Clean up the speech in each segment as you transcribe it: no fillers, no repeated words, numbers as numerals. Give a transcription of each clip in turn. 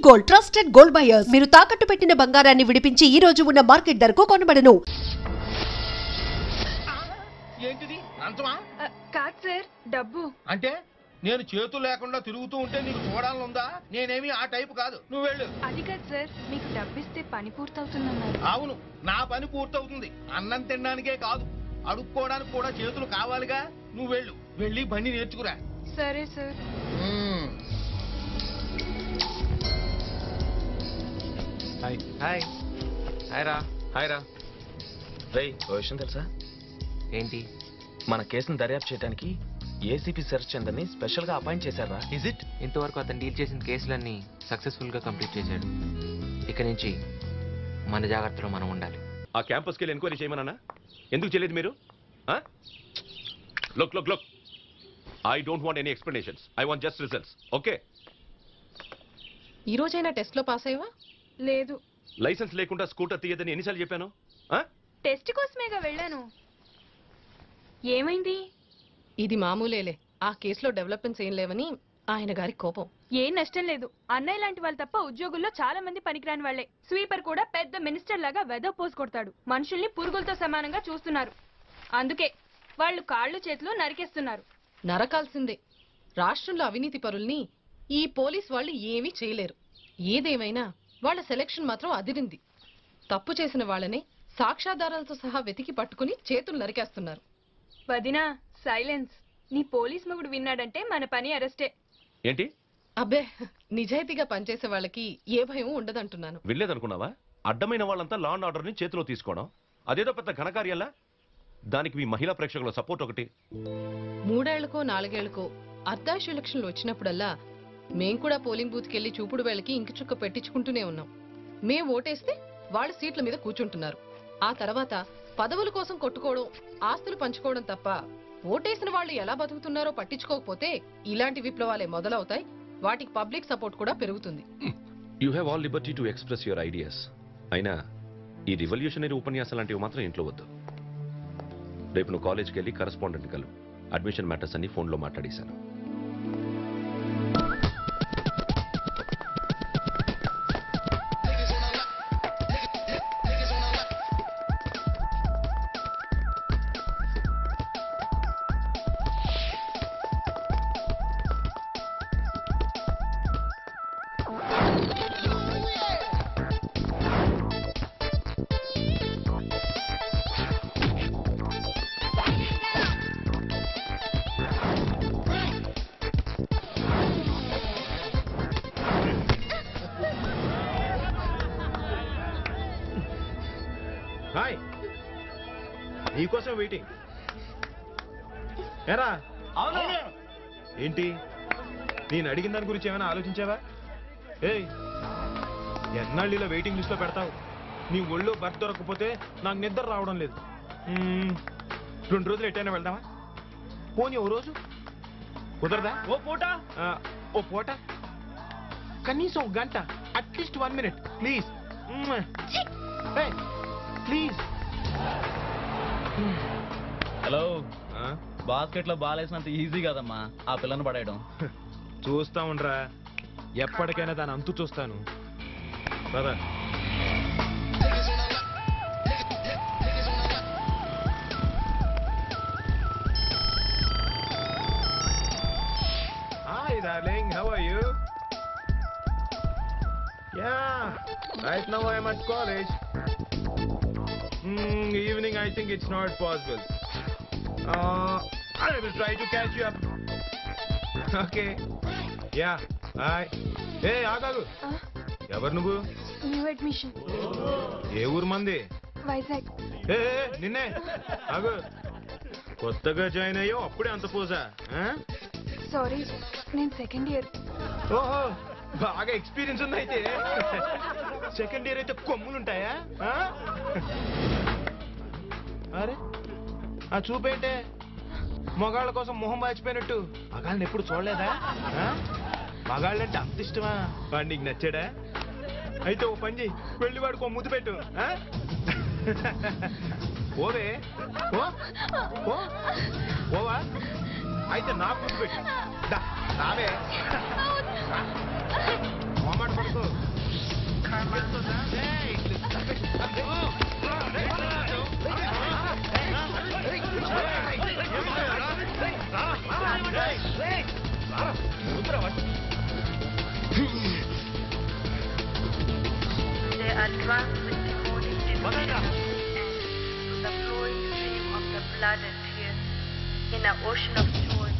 Gold trusted gold buyers మీరు తాకట్టు పెట్టిన బంగారాన్ని విడిపించి ఈ రోజు ఉన్న మార్కెట్ ధరకు కొనబడను. ఏంటిది లంచమా? కాదు సార్, డబ్బు. అంటే నేను చేతులు లేకుండా తిరుగుతూ ఉంటే నీకు చూడాలనుందా? నేనేమి ఆ టైపు కాదు, నువ్వు వెళ్ళు. అది కాదు సార్, మీకు డబ్బు ఇస్తే పని పూర్తవుతుందన్నారు. అవును, నా పని పూర్తవుతుంది. అన్నం తినడానికే కాదు, అడుక్కోవడానికి కూడా చేతులు కావాలిగా. నువ్వు వెళ్ళు, వెళ్ళి బండి నేర్చుకురా. సరే సార్. హాయ్ హాయ్ హాయ్ రా హాయ్ రా. రేయ్, ఓ విషయం తెలుసా? ఏంటి? మన కేసును దర్యాప్తు చేయడానికి ఏసీపీ సెర్చ్ చంద్రని స్పెషల్ గా అపాయింట్ చేశారా? Is it? ఇంతవరకు అతను డీల్ చేసిన కేసులన్నీ సక్సెస్ఫుల్ గా కంప్లీట్ చేశాడు. ఇక నుంచి మన జాగ్రత్తలో మనం ఉండాలి. ఆ క్యాంపస్కి వెళ్ళి ఎంక్వైరీ చేయమన్నా ఎందుకు చేయలేదు మీరు? Look look look, I don't want any explanations, I want just results. Okay? ఈ రోజైనా టెస్ట్ లో పాస్ అయ్యవా? లేదు. లైసెన్స్ లేకుండా స్కూటర్ తీయదని ఎన్నిసార్లు చెప్పాను? టెస్ట్ కోసమేగా వెళ్ళాను. ఏమైంది? ఇది మామూలేలే. ఆ కేసులో డెవలప్మెంట్స్ ఏం లేవని ఆయన గారి కోపం. ఏం నష్టం లేదు. అన్నయ్య లాంటి వాళ్ళు తప్ప ఉద్యోగుల్లో చాలా మంది పనికిరాని వాళ్లే. స్వీపర్ కూడా పెద్ద మినిస్టర్ లాగా వెదో పోసు కొడతాడు. మనుషుల్ని పురుగులతో సమానంగా చూస్తున్నారు. అందుకే వాళ్ళు కాళ్ళు చేతులు నరికేస్తున్నారు. నరకాల్సిందే. రాష్ట్రంలో అవినీతి పరుల్ని ఈ పోలీస్ వాళ్ళు ఏమీ చేయలేరు. ఏదేమైనా వాళ్ళ సెలక్షన్ మాత్రం అదిరింది. తప్పు చేసిన వాళ్ళని సాక్ష్యాధారాలతో సహా వెతికి పట్టుకుని చేతులు నరికేస్తున్నారు. వదినా, సైలెన్స్. నీ పోలీస్ మొగుడు విన్నాడంటే మన పని అరెస్టే. ఏంటి? అబ్బే, నిజాయితీగా పనిచేసే వాళ్ళకి ఏ భయం ఉండదంటున్నాను. వినలేదనుకున్నావా? అడ్డమైన వాళ్ళంతా లా అండ్ ఆర్డర్ని చేతిలో తీసుకోవడం అదేదో పెద్ద ఘనకార్యాలా? దానికి మీ మహిళా ప్రేక్షకుల సపోర్ట్ ఒకటి. 3 ఏళ్లకో 4 ఏళ్లకో అర్ధాశ ఎలక్షన్లు వచ్చినప్పుడల్లా మేం కూడా పోలింగ్ బూత్కి వెళ్లి చూపుడు వేళకి ఇంకి చుక్క పెట్టించుకుంటూనే ఉన్నాం. మేం ఓటేస్తే వాళ్ళ సీట్ల మీద కూర్చుంటున్నారు. ఆ తర్వాత పదవుల కోసం కొట్టుకోవడం, ఆస్తులు పంచుకోవడం తప్ప ఓటేసిన వాళ్ళు ఎలా బతుకుతున్నారో పట్టించుకోకపోతే ఇలాంటి విప్లవాలే మొదలవుతాయి. వాటికి పబ్లిక్ సపోర్ట్ కూడా పెరుగుతుంది. You have all Liberty to express your ideas. అయినా ఈ రివల్యూషనరీ ఉపన్యాసం లాంటివి మాత్రం ఇంట్లో వద్దు. రేపు నువ్వు కాలేజ్కి వెళ్ళి కరెస్పాండెంట్ కలు. అడ్మిషన్ మ్యాటర్స్ అన్ని ఫోన్లో మాట్లాడేశాను. హాయ్, నీకోసం వెయిటింగ్. ఏరా? ఏంటి, నేను అడిగిన దాని గురించి ఏమైనా ఆలోచించావా? ఏయ్, ఎన్నాళ్ళు ఇలా వెయిటింగ్ లిస్ట్ లో పెడతావు? నీ ఒళ్ళో బర్త్ దొరకకపోతే నాకు నిద్ర రావడం లేదు. 2 రోజులు ఎట్టైనా వెళ్దామా? పోనీ ఓ రోజు కుదరదా? ఓ పూట కనీసం 1 గంట, at least 1 minute please. Please. Hello, basket లో బాలేసినంత ఈజీ కదమ్మా ఆ పిల్లని పడేయడం. చూస్తా ఉండరా, ఎప్పటికైనా దాని అంతు చూస్తాను. పద. Hi darling, how are you? Yeah, right now I am at college. Evening I think it's not possible. I will try to catch you up. Okay. Yeah, bye. Hey, ఆగాగు. ఎవరు నువ్వు? New admission. ఏ ఊరు మంది? వైజాగ్. ఏ నిన్నే ఆగు. కొత్తగా join అయ్యో అప్పుడే అంత పోజా? సారీ, నేను సెకండ్ ఇయర్. ఓహో, బాగా ఎక్స్పీరియన్స్ ఉంది అయితే. సెకండ్ ఇయర్ అయితే కొమ్ములుంటాయా? అరే, ఆ చూపేంటే మగాళ్ళ కోసం మొహం మార్చిపోయినట్టు. మగాళ్ళని ఎప్పుడు చూడలేదా? మగాళ్ళంటే అంత ఇష్టమా? వాడు నీకు నచ్చాడా? అయితే ఓ పని చెయ్యి, వెళ్ళి వాడికి ఓ ముద్దు పెట్టు. ఓవే, ఓవా అయితే నాకు ముద్దు పెట్టు. రావే, మొహమాట పడుకో. drunk with demonic delusions and the flowing stream of the blood and tears in an ocean of joy.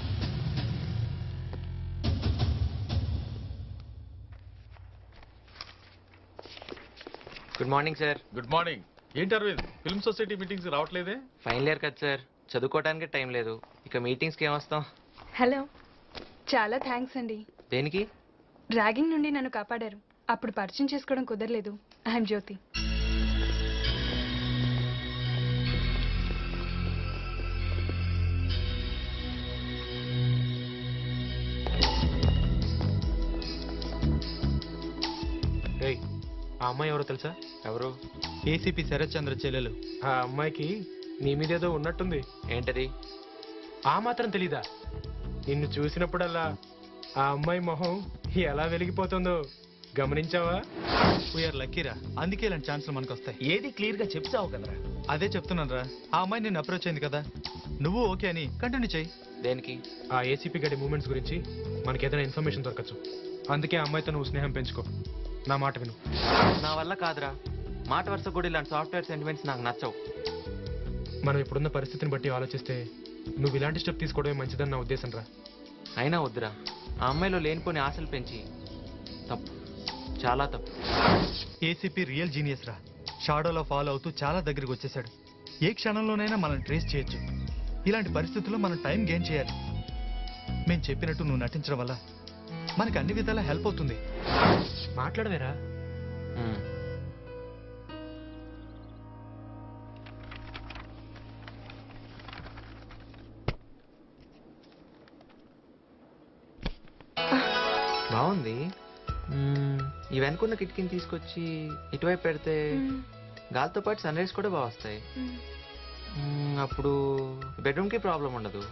Good morning sir. Good morning. ఏంటి అరవింద్, ఫిల్మ్ సొసైటీ మీటింగ్స్ రావట్లేదే? ఫైనల్ ఇయర్ కదా సార్, చదువుకోవడానికి టైం లేదు. ఇక మీటింగ్స్కి ఏమొస్తాం? హలో, చాలా thanks అండి. దేనికి? Ragging నుండి నన్ను కాపాడారు. అప్పుడు పరిచయం చేసుకోవడం కుదరలేదు. ఐఎమ్ జ్యోతి. ఏయ్, ఆ అమ్మాయి ఎవరో తెలుసా? ఎవరు? ఏసీపీ శరత్ చంద్ర చెల్లెలు. ఆ అమ్మాయికి నీ మీదేదో ఉన్నట్టుంది. ఏంటది? ఆ మాత్రం తెలీదా? నిన్ను చూసినప్పుడల్లా ఆ అమ్మాయి మొహం ఎలా వెలిగిపోతుందో గమనించావా? వీఆర్ లక్కీరా, అందుకే ఇలాంటి ఛాన్సులు మనకు వస్తాయి. ఏది క్లియర్ గా చెప్తావు కదరా. అదే చెప్తున్నాను రా, ఆ అమ్మాయి నిన్ను అప్రోచ్ అయింది కదా, నువ్వు ఓకే అని కంటిన్యూ చెయ్యి. దేనికి? ఆ ఏసీపీ గడి మూమెంట్స్ గురించి మనకి ఏదైనా ఇన్ఫర్మేషన్ దొరకచ్చు. అందుకే ఆ అమ్మాయితో నువ్వు స్నేహం పెంచుకో. నా మాట విను. నా వల్ల కాదురా. మాట వరుస కూడా ఇలాంటి సాఫ్ట్వేర్ సెంటిమెంట్స్ నాకు నచ్చవు. మనం ఇప్పుడున్న పరిస్థితిని బట్టి ఆలోచిస్తే నువ్వు ఇలాంటి స్టెప్ తీసుకోవడమే మంచిదని నా ఉద్దేశం రా. అయినా వద్దురా, ఆ అమ్మాయిలో లేనిపోని ఆశలు పెంచి తప్పు, చాలా తప్పు. ఏసీపీ రియల్ జీనియస్ రా, షాడోలో ఫాలో అవుతూ చాలా దగ్గరికి వచ్చేసాడు. ఏ క్షణంలోనైనా మనం ట్రేస్ చేయొచ్చు. ఇలాంటి పరిస్థితుల్లో మనం టైం గెయిన్ చేయాలి. మేము చెప్పినట్టు నువ్వు నటించడం వల్ల మనకి అన్ని విధాలా హెల్ప్ అవుతుంది. మాట్లాడవేరా. మ్మ్. బాగుంది. ఈ వెనుకున్న కిటికీని తీసుకొచ్చి ఇటువైపు పెడితే గాలితో పాటు సన్ రైజ్ కూడా బాగా వస్తాయి. అప్పుడు బెడ్రూమ్కి ప్రాబ్లం ఉండదు.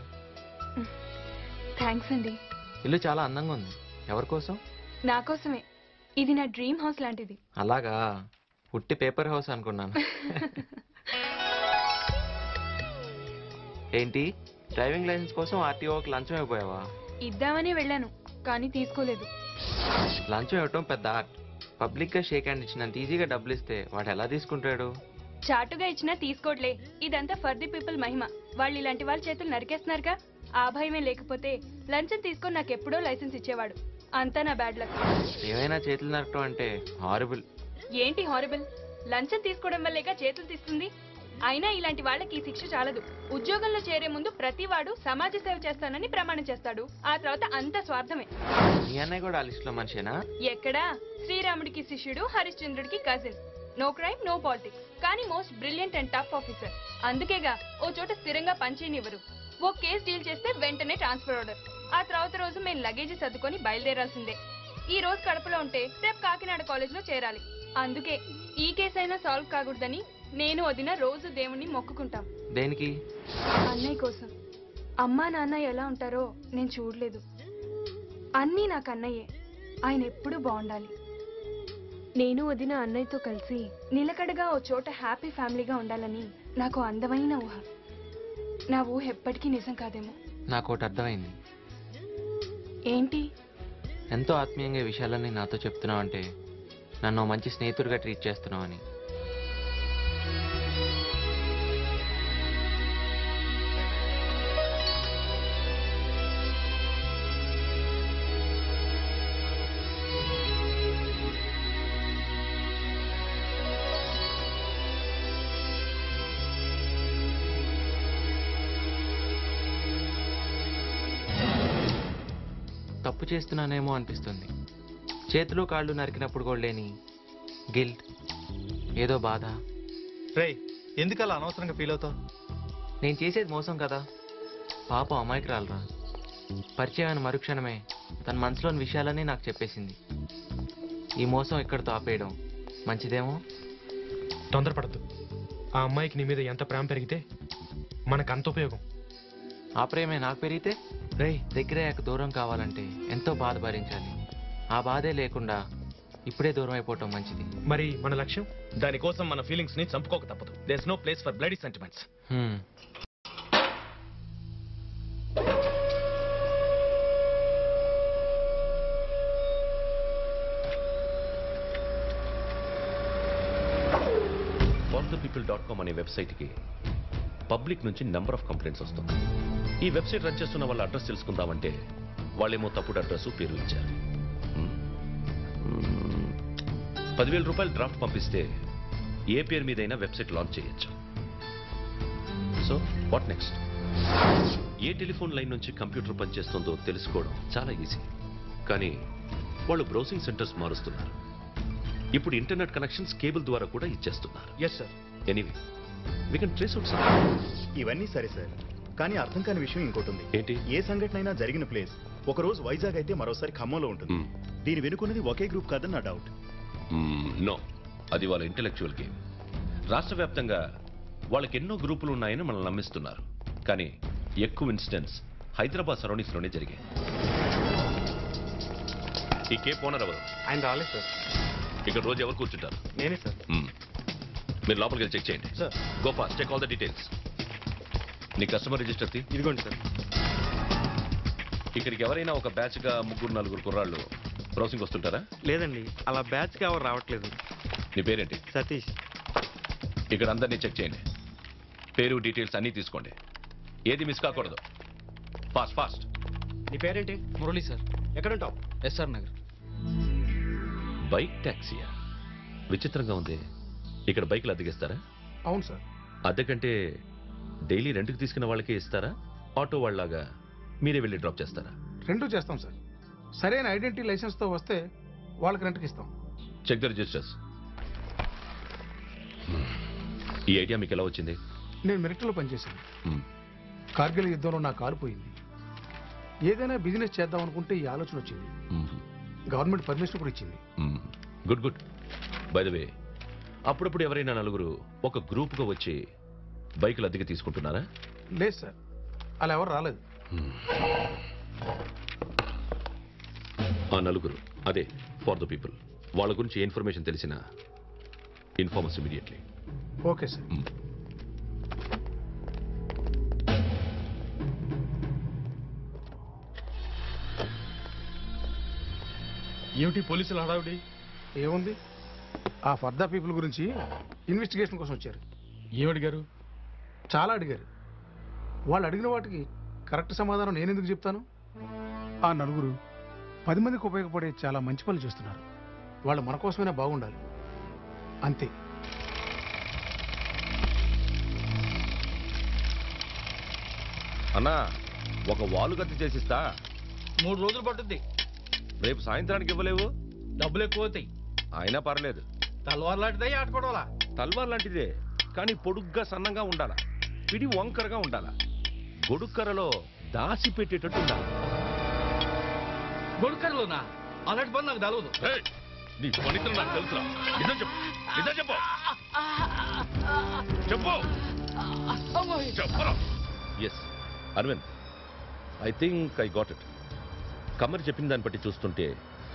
థ్యాంక్స్ అండి. ఇల్లు చాలా అందంగా ఉంది. ఎవరి కోసం? నా కోసమే. ఇది నా డ్రీమ్ హౌస్ లాంటిది. అలాగా, ఉట్టి పేపర్ హౌస్ అనుకున్నాను. ఏంటి, డ్రైవింగ్ లైసెన్స్ కోసం ఆర్టీఓకి లంచం అయిపోయావా? ఇద్దామని వెళ్ళాను, కానీ తీసుకోలేదు. లంచం ఇవ్వటం పెద్ద ఆర్ట్. పబ్లిక్ గా షేక్ హ్యాండ్ ఇచ్చినంత ఈజీగా డబ్బులు ఇస్తే వాడు ఎలా తీసుకుంటాడు? చాటుగా ఇచ్చినా తీసుకోవట్లే. ఇదంతా ఫర్ ది పీపుల్ మహిమ. వాళ్ళు ఇలాంటి వాళ్ళ చేతులు నరికేస్తున్నారుగా. ఆ భయమే లేకపోతే లంచం తీసుకొని నాకు ఎప్పుడో లైసెన్స్ ఇచ్చేవాడు. అంతా నా బ్యాడ్ లక్. ఏమైనా చేతులు నరకటం అంటే హారిబుల్. ఏంటి హారిబుల్? లంచం తీసుకోవడం వల్లేగా చేతులు తీస్తుంది. అయినా ఇలాంటి వాళ్ళకి ఈ శిక్ష చాలదు. ఉద్యోగంలో చేరే ముందు ప్రతి వాడు సమాజ సేవ చేస్తానని ప్రమాణం చేస్తాడు. ఆ తర్వాత అంత స్వార్థమే. మీ అన్నయ్య కూడా ఆ లిస్ట్ లో మనిషేనా? ఎక్కడా? శ్రీరాముడికి శిష్యుడు, హరిశ్చంద్రుడికి cousin. No crime, no politics, కానీ most brilliant and tough officer. అందుకేగా ఓ చోట స్థిరంగా పనిచేయనివ్వరు. ఓ కేసు డీల్ చేస్తే వెంటనే ట్రాన్స్ఫర్ ఆర్డర్. ఆ తర్వాత రోజు మేము లగేజీ సర్దుకొని బయలుదేరాల్సిందే. ఈ రోజు కడపలో ఉంటే రేపు కాకినాడ కాలేజ్ లో చేరాలి. అందుకే ఈ కేసు అయినా సాల్వ్ కాకూడదని నేను వదిన రోజు దేవుణ్ణి మొక్కుకుంటాం. దేనికి? అన్నయ్య కోసం. అమ్మా నాన్న ఎలా ఉంటారో నేను చూడలేదు. అన్నీ నాకు అన్నయ్యే. ఆయన ఎప్పుడూ బాగుండాలి. నేను వదిన అన్నయ్యతో కలిసి నిలకడగా ఓ చోట హ్యాపీ ఫ్యామిలీగా ఉండాలని నాకు అందమైన ఊహ. నా ఊహ ఎప్పటికీ నిజం కాదేమో. నాకు ఒకటి అర్థమైంది. ఏంటి? ఎంతో ఆత్మీయంగా ఈ విషయాలన్నీ నాతో చెప్తున్నావు అంటే నన్ను ఓ మంచి స్నేహితుడిగా ట్రీట్ చేస్తున్నావు అని. తప్పు చేస్తున్నానేమో అనిపిస్తుంది. చేతులు కాళ్ళు నరికినప్పుడు కూడా లేని గిల్ట్, ఏదో బాధ. రే, ఎందుకలా అనవసరంగా ఫీల్ అవుతావు? నేను చేసేది మోసం కదా. పాపం అమాయకురాలరా. పరిచయమైన మరుక్షణమే తన మనసులోని విషయాలన్నీ నాకు చెప్పేసింది. ఈ మోసం ఇక్కడితో ఆపేయడం మంచిదేమో. తొందరపడద్దు. ఆ అమ్మాయికి నీ మీద ఎంత ప్రేమ పెరిగితే మనకు అంత ఉపయోగం. ఆ ప్రేమే నాకు పెరిగితే దగ్గరయ్యాక దూరం కావాలంటే ఎంతో బాధ భరించాలి. ఆ బాధే లేకుండా ఇప్పుడే దూరం అయిపోవటం మంచిది. మరి మన లక్ష్యం? దానికోసం మన ఫీలింగ్స్ ని చంపుకోక తప్పదు. There is no place for bloody sentiments. forthepeople.com అనే వెబ్సైట్కి పబ్లిక్ నుంచి నెంబర్ ఆఫ్ కంప్లైంట్స్ వస్తుంది. ఈ వెబ్సైట్ రన్ చేస్తున్న వాళ్ళ అడ్రస్ తెలుసుకుందామంటే వాళ్ళేమో తప్పుడు అడ్రస్ పేరు ఇచ్చారు. 10,000 రూపాయలు డ్రాఫ్ట్ పంపిస్తే ఏ పేరు మీదైనా వెబ్సైట్ లాంచ్ చేయొచ్చు. So what next? A telephone line నుంచి కంప్యూటర్ పనిచేస్తుందో తెలుసుకోవడం చాలా ఈజీ. కానీ వాళ్ళు బ్రౌసింగ్ సెంటర్స్ మారుస్తున్నారు. ఇప్పుడు ఇంటర్నెట్ కనెక్షన్స్ కేబుల్ ద్వారా కూడా ఇచ్చేస్తున్నారు. Yes sir. Anyway we can trace out some. ఇవన్నీ సరే సార్, కానీ అర్థం కాని విషయం ఇంకోటి ఉంది. ఏంటి? ఏ సంఘటన అయినా జరిగిన ప్లేస్ ఒకరోజు వైజాగ్ అయితే మరోసారి ఖమ్మంలో ఉంటుంది. దీని వెనుకున్నది ఒకే గ్రూప్ కాదని నా డౌట్. నో, అది వాళ్ళ ఇంటెలెక్చువల్ గేమ్. రాష్ట్ర వ్యాప్తంగా వాళ్ళకి ఎన్నో గ్రూపులు ఉన్నాయని మనల్ని నమ్మిస్తున్నారు. కానీ ఎక్కువ ఇన్సిడెంట్స్ హైదరాబాద్ సరౌండింగ్స్ లోనే జరిగాయి. ఈ కేప్ ఓనర్ ఎవరు? ఆయన రాలేదు సార్. ఇక్కడ రోజు ఎవరు కూర్చుంటారు? నేనే సార్. మీరు లోపలికి వెళ్ళి చెక్ చేయండి. Sir. Gopal, check all the details. నీ కస్టమర్ రిజిస్టర్ తీ. ఇదిగోండి సార్. ఇక్కడికి ఎవరైనా ఒక బ్యాచ్ గా 3-4 కుర్రాళ్ళు బ్రౌసింగ్ వస్తుంటారా? లేదండి, అలా బ్యాచ్ కి ఎవరు రావట్లేదు. నీ పేరేంటి? సతీష్. ఇక్కడ అందరినీ చెక్ చేయండి. పేరు, డీటెయిల్స్ అన్నీ తీసుకోండి. ఏది మిస్ కాకూడదు. Fast fast. నీ పేరేంటి? మురళి సార్. ఎక్కడుంటావు? ఎస్ఆర్ నగర్. బైక్ ట్యాక్సీయా? విచిత్రంగా ఉంది. ఇక్కడ బైకులు అద్దెకిస్తారా? అవును సార్. అద్దె కంటే డైలీ రెంట్కి తీసుకున్న వాళ్ళకే ఇస్తారా? ఆటో వాళ్ళలాగా మీరే వెళ్ళి డ్రాప్ చేస్తారా? రెండూ చేస్తాం సార్. సరైన ఐడెంటిటీ లైసెన్స్ తో వస్తే వాళ్ళకి రెంట్కి ఇస్తాం. Check the registers. ఈ ఐడియా మీకు ఎలా వచ్చింది? నేను మిలిటరీలో పనిచేశాను. కార్గిల్ యుద్ధంలో నా కాలు పోయింది. ఏదైనా బిజినెస్ చేద్దాం అనుకుంటే ఈ ఆలోచన వచ్చింది. గవర్నమెంట్ పర్మిషన్ కూడా ఇచ్చింది. Good good. By the way, అప్పుడప్పుడు ఎవరైనా నలుగురు ఒక గ్రూప్గా వచ్చి బైకులు అద్దెకి తీసుకుంటున్నారా? లేదు సార్, అలా ఎవరు రాలేదు. ఆ నలుగురు అదే ఫర్ ద పీపుల్. వాళ్ళ గురించి ఏ ఇన్ఫర్మేషన్ తెలిసినా ఇన్ఫార్మస్ ఇమీడియట్లీ. Okay sir. ఏమిటి పోలీసులు హడావుడి? ఏముంది, ఆ ఫర్ ద పీపుల్ గురించి ఇన్వెస్టిగేషన్ కోసం వచ్చారు. ఏమడిగారు? చాలా అడిగారు. వాళ్ళు అడిగిన వాటికి కరెక్ట్ సమాధానం నేను ఎందుకు చెప్తాను? ఆ నలుగురు 10 మందికి ఉపయోగపడే చాలా మంచి పనులు చేస్తున్నారు. వాళ్ళు మన కోసమైనా బాగుండాలి, అంతే. అన్నా, ఒక వాలు గతి చేసిస్తా. 3 రోజులు పట్టుద్ది. రేపు సాయంత్రానికి ఇవ్వలేవు? డబ్బులు ఎక్కువ అవుతాయి. అయినా పర్లేదు. తల్వార్ లాంటిదే ఆడుకోవాలా? తల్వార్ లాంటిదే, కానీ పొడుగ్గా సన్నంగా ఉండాలా. పిడి వంకరగా ఉండాలా. గొడుక్కరలో దాసి పెట్టేటట్టు ఉండాలి. గొడుకర్లోనా? అలాంటి పని నాకు తెలవదు. నీ పనితనం నాకు తెలుసురా. నిజం చెప్పు, నిజం చెప్పు, చెప్పు, చెప్పరా. Yes Arvind, I think I got it. కమర్ చెప్పిన దాన్ని బట్టి చూస్తుంటే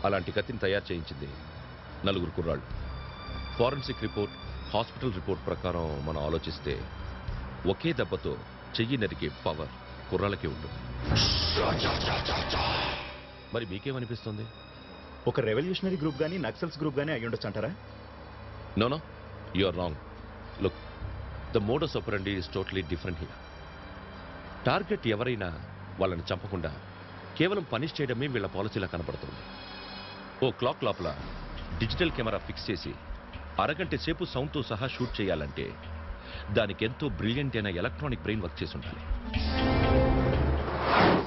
అలాంటి కత్తిని తయారు చేయించింది 4 కుర్రాళ్ళు. ఫారెన్సిక్ రిపోర్ట్, హాస్పిటల్ రిపోర్ట్ ప్రకారం మనం ఆలోచిస్తే ఒకే దెబ్బతో చెయ్యి నరికే పవర్ కుర్రాళ్ళకే ఉంటుంది. మరి మీకేమనిపిస్తుంది? ఒక రెవల్యూషనరీ గ్రూప్ గానీ నక్సల్స్ గ్రూప్ గానీ అయ్యి ఉండొచ్చు అంటారా? No no, you are wrong. Look, the modus operandi is totally different here. Target ఎవరైనా వాళ్ళని చంపకుండా కేవలం పనిష్ చేయడమే వీళ్ళ పాలసీలా కనపడుతుంది. ఓ క్లాక్ లోపల డిజిటల్ కెమెరా ఫిక్స్ చేసి అరగంట సేపు సౌండ్తో సహా షూట్ చేయాలంటే దానికి ఎంతో బ్రిలియంట్ అయిన ఎలక్ట్రానిక్ బ్రెయిన్ వర్క్ చేసి ఉండాలి.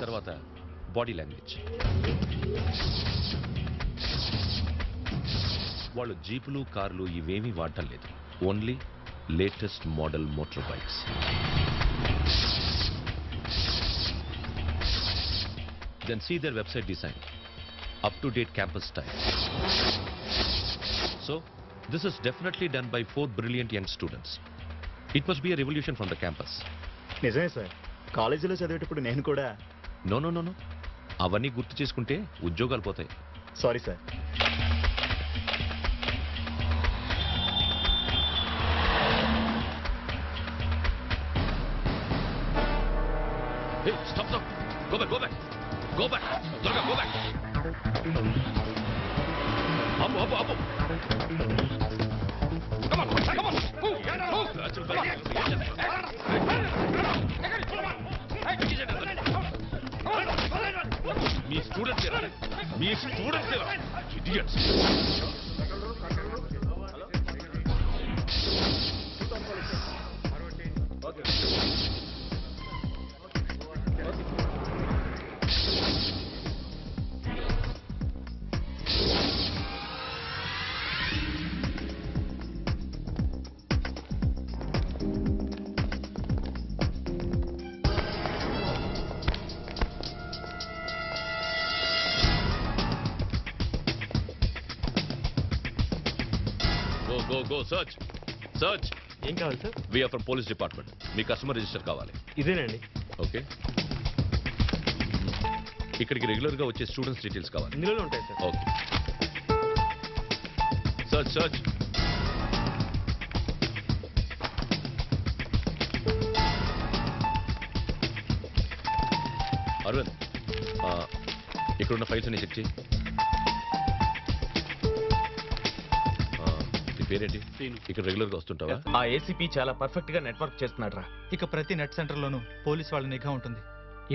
తర్వాత బాడీ లాంగ్వేజ్. వాళ్ళు జీపులు, కార్లు ఇవేమీ వాడటం లేదు. Only latest model motor bikes. Then see their website design, up-to-date campus style. So, this is definitely done by 4 brilliant young students. It must be a revolution from the campus. నిజమే sir, కాలేజీలో చదివేటప్పుడు నేను కూడా. No no no no, అవన్నీ గుర్తు చేసుకుంటే ఉద్యోగాలు పోతాయి. Sorry sir. Hey, stop, stop. Go back, go back. Go back. Durga, go back. Apu, apu, apu. Come on, come on. Move, move. Me students idiots. Go search. ఏం కావాలి sir? We are from police department. Me customer register కావాలి. ఇదేనండి. Okay. ఇక్కడికి regular గా వచ్చే students details కావాలి. ఇందులోనే ఉంటాయి సార్. ఓకే. search. అరవింద్, ఇక్కడున్న ఫైల్స్ అన్ని చెక్ చేయి. పేరేంటి? ఇక్కడ రెగ్యులర్ గా వస్తుంటావా? ఆ ఏసీపీ చాలా పర్ఫెక్ట్ గా నెట్వర్క్ చేస్తున్నాడు రా. ఇక ప్రతి నెట్ సెంటర్ లోనూ పోలీస్ వాళ్ళ నిఘా ఉంటుంది.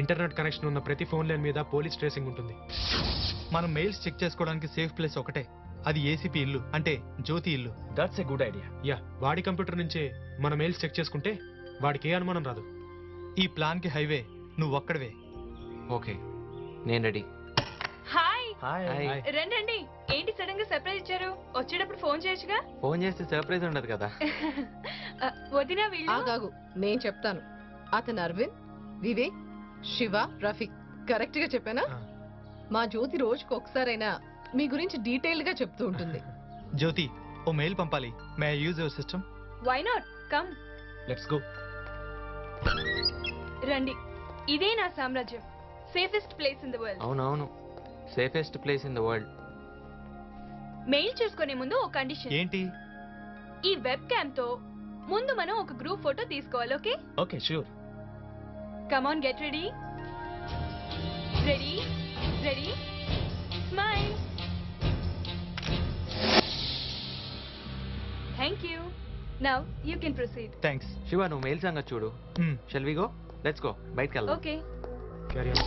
ఇంటర్నెట్ కనెక్షన్ ఉన్న ప్రతి ఫోన్ లైన్ మీద పోలీస్ ట్రేసింగ్ ఉంటుంది. మనం మెయిల్స్ చెక్ చేసుకోవడానికి సేఫ్ ప్లేస్ ఒకటే, అది ఏసీపీ ఇల్లు, అంటే జ్యోతి ఇల్లు. That's a good idea. Yeah, వాడి కంప్యూటర్ నుంచే మన మెయిల్స్ చెక్ చేసుకుంటే వాడికి ఏ అనుమానం రాదు. ఈ ప్లాన్ కి హైవే నువ్వు ఒక్కడవే. ఓకే, నేను రెడీ. హాయ్. హాయ్. రండి. ఏంటి సడన్ గా సర్ప్రైజ్ ఇచ్చారు? వచ్చేటప్పుడు ఫోన్ చేయొచ్చుగా. ఫోన్ చేస్తే సర్ప్రైజ్ ఉండదు కదా. వదినా వీళ్ళు. ఆగాగు, నేను చెప్తాను. అతను అరవింద్, వివేక్, శివ, రఫీక్. కరెక్ట్ గా చెప్పానా? మా జ్యోతి రోజుకు ఒకసారైనా మీ గురించి డీటెయిల్ గా చెప్తూ ఉంటుంది. జ్యోతి, ఓ మెయిల్ పంపాలి. May I use your system? Why not, come. Let's go. రండి, ఇదే నా సామ్రాజ్యం. Safest place in the world. అవునవును, safest place in the world. Mail చేసుకునే ముందు ఒక కండిషన్. ఏంటి? ఈ వెబ్ క్యామ్ తో ముందు మనం ఒక గ్రూప్ ఫోటో తీసుకోవాలి. Okay? Okay, sure. Come on, get ready. Ready, smile. Thank you. Now you can proceed. Thanks. Shiva, నువ్వు మెయిల్ సంగతి చూడు. Shall we go? Let's go. బయటికి వెళ్దాం. ఓకే. Carry on.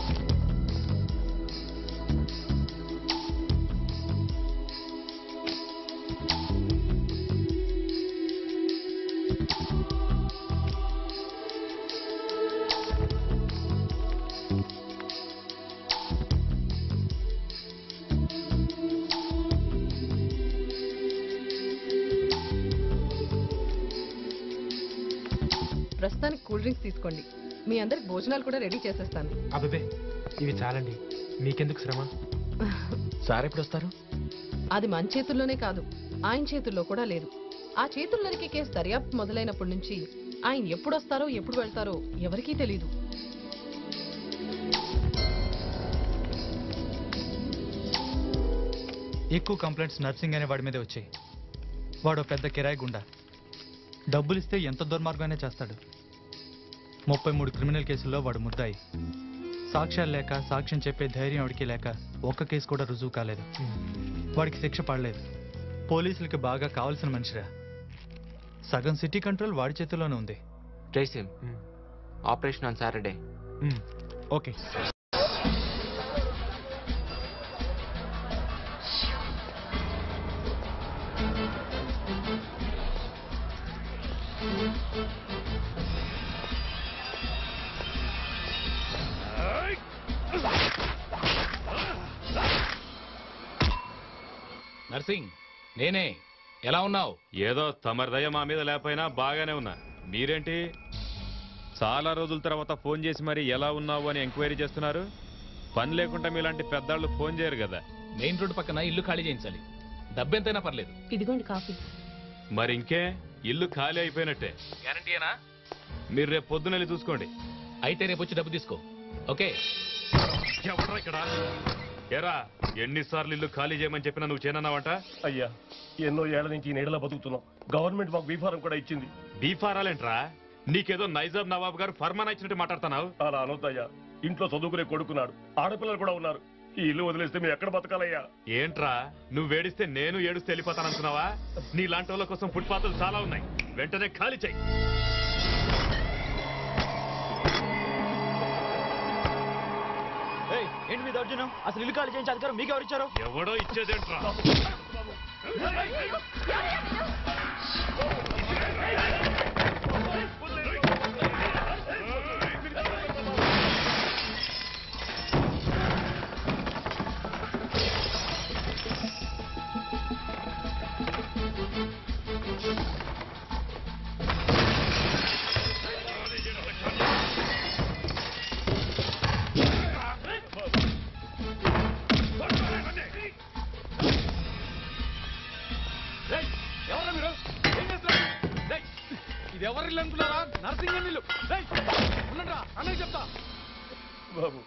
ప్రస్తుతానికి కూల్ డ్రింక్స్ తీసుకోండి. మీ అందరికి భోజనాలు కూడా రెడీ చేసేస్తాను. అబ్బే, ఇవి చాలండి, మీకెందుకు శ్రమ? సార్ ఎప్పుడు వస్తారు? అది మన చేతుల్లోనే కాదు, ఆయన చేతుల్లో కూడా లేదు. ఆ చేతుల్లోనికి కేసు దర్యాప్తు మొదలైనప్పటి నుంచి ఆయన ఎప్పుడు వస్తారో ఎప్పుడు వెళ్తారో ఎవరికీ తెలీదు. ఎక్కువ కంప్లైంట్స్ నర్సింగ్ అనే వాడి మీదే వచ్చాయి. వాడు పెద్ద కిరాయి గుండా. డబ్బులిస్తే ఎంత దుర్మార్గమైనా చేస్తాడు. 33 క్రిమినల్ కేసుల్లో వాడు ముద్దాయి. సాక్ష్యాలు లేక, సాక్ష్యం చెప్పే ధైర్యం వాడికి లేక ఒక్క కేసు కూడా రుజువు కాలేదు. వాడికి శిక్ష పడలేదు. పోలీసులకి బాగా కావాల్సిన మనిషిరా. సగం సిటీ కంట్రోల్ వాడి చేతిలోనే ఉంది. Trace him. Operation on Saturday. Okay. Nursing, నేనే. ఎలా ఉన్నావు? ఏదో తమరి దయ మా మీద లేకపోయినా బాగానే ఉన్నా. మీరేంటి చాలా రోజుల తర్వాత ఫోన్ చేసి మరి ఎలా ఉన్నావు అని ఎంక్వైరీ చేస్తున్నారు? పని లేకుండా మీలాంటి పెద్దాళ్ళు ఫోన్ చేయరు కదా. మెయిన్ రోడ్ పక్కన ఇల్లు ఖాళీ చేయించాలి. డబ్బెంతైనా పర్లేదు. ఇదిగోండి కాఫీ. మరి ఇంకే, ఇల్లు ఖాళీ అయిపోయినట్టే. గ్యారంటీయేనా? మీరు రేపు పొద్దున వెళ్ళి చూసుకోండి. అయితే రేపు వచ్చి డబ్బు తీసుకో. ఓకే? ఎవరా ఇక్కడ? ఏరా, ఎన్నిసార్లు ఇల్లు ఖాళీ చేయమని చెప్పినా నువ్వు చేయనన్నావంట? అయ్యా, ఎన్నో ఏళ్ల నుంచి ఈ నీడలో బతుకుతున్నాం. గవర్నమెంట్ మాకు బీఫారం కూడా ఇచ్చింది. బీఫారాలేంట్రా? నీకేదో నైజాం నవాబ్ గారు ఫర్మానా ఇచ్చినట్టు మాట్లాడుతున్నావు. అలా అనొద్దయ్యా. ఇంట్లో చదువుకునే కొడుకున్నాడు, ఆడపిల్లలు కూడా ఉన్నారు. ఈ ఇల్లు వదిలేస్తే మేము ఎక్కడ బతకాలయ్యా? ఏంట్రా నువ్వు వేడిస్తే నేను ఏడుస్తే వెళ్ళిపోతాననుకున్నావా? నీ లాంటి వాళ్ళ కోసం ఫుట్పాత్లు చాలా ఉన్నాయి, వెంటనే ఖాళీ చెయ్యి. ఏంటి మీ దౌర్జన్యం? అసలు ఇల్లు ఖాళీ చేయించే అధికారం మీకు ఎవరు ఇచ్చారు? ఎవడో ఇచ్చేదేంట్రా? ఇది ఎవరి ఇల్లు అనుకున్నారా? నర్సింగ్ ఇల్లు. ఉండండిరా, అన్నయ్య చెప్తా. బాబు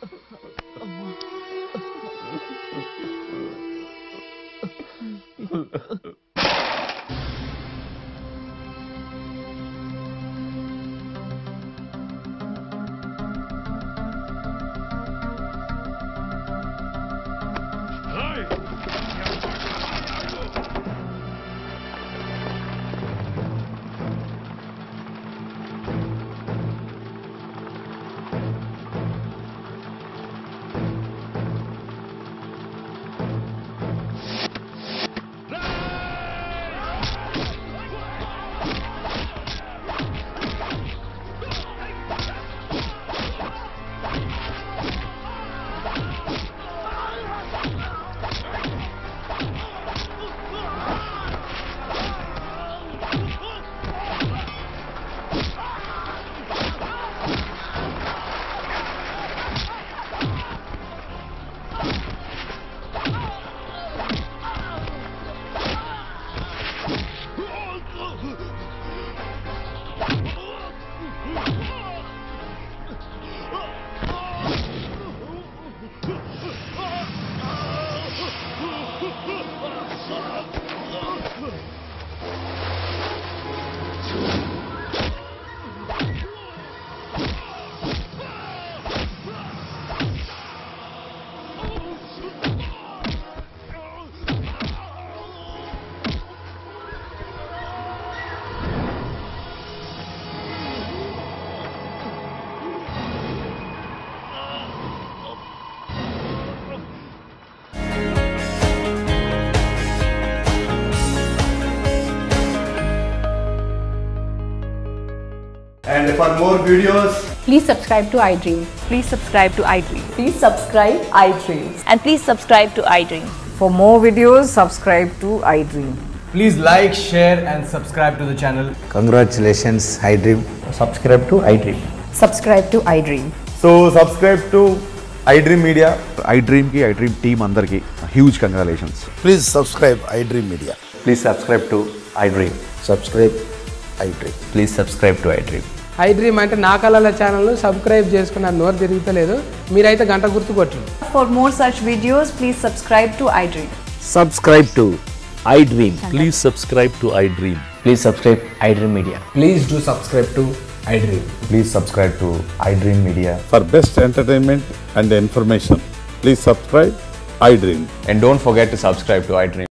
And for more videos, please subscribe to iDream. Please subscribe to iDream. Please subscribe iDream. And please subscribe to iDream. For more videos, subscribe to iDream. please like, share and subscribe to the channel. Congratulations, iDream. Subscribe to iDream. Subscribe to iDream. So subscribe to iDream Media. iDream ki iDream team andarki huge congratulations. Please subscribe iDream Media. Please subscribe to iDream. Subscribe iDream. Please subscribe to iDream. iDream అంటే నా కళల channel subscribe చేసుకున్న నోరు తిరుగుతలేదు మీరైతే గంట గుర్తు కొట్టండి. For more such videos, please subscribe to iDream. Subscribe to iDream. Please subscribe to iDream. Please subscribe iDream Media. Please do subscribe to iDream. Please subscribe to iDream Media. For best entertainment and information, please subscribe iDream. And don't forget to subscribe to iDream.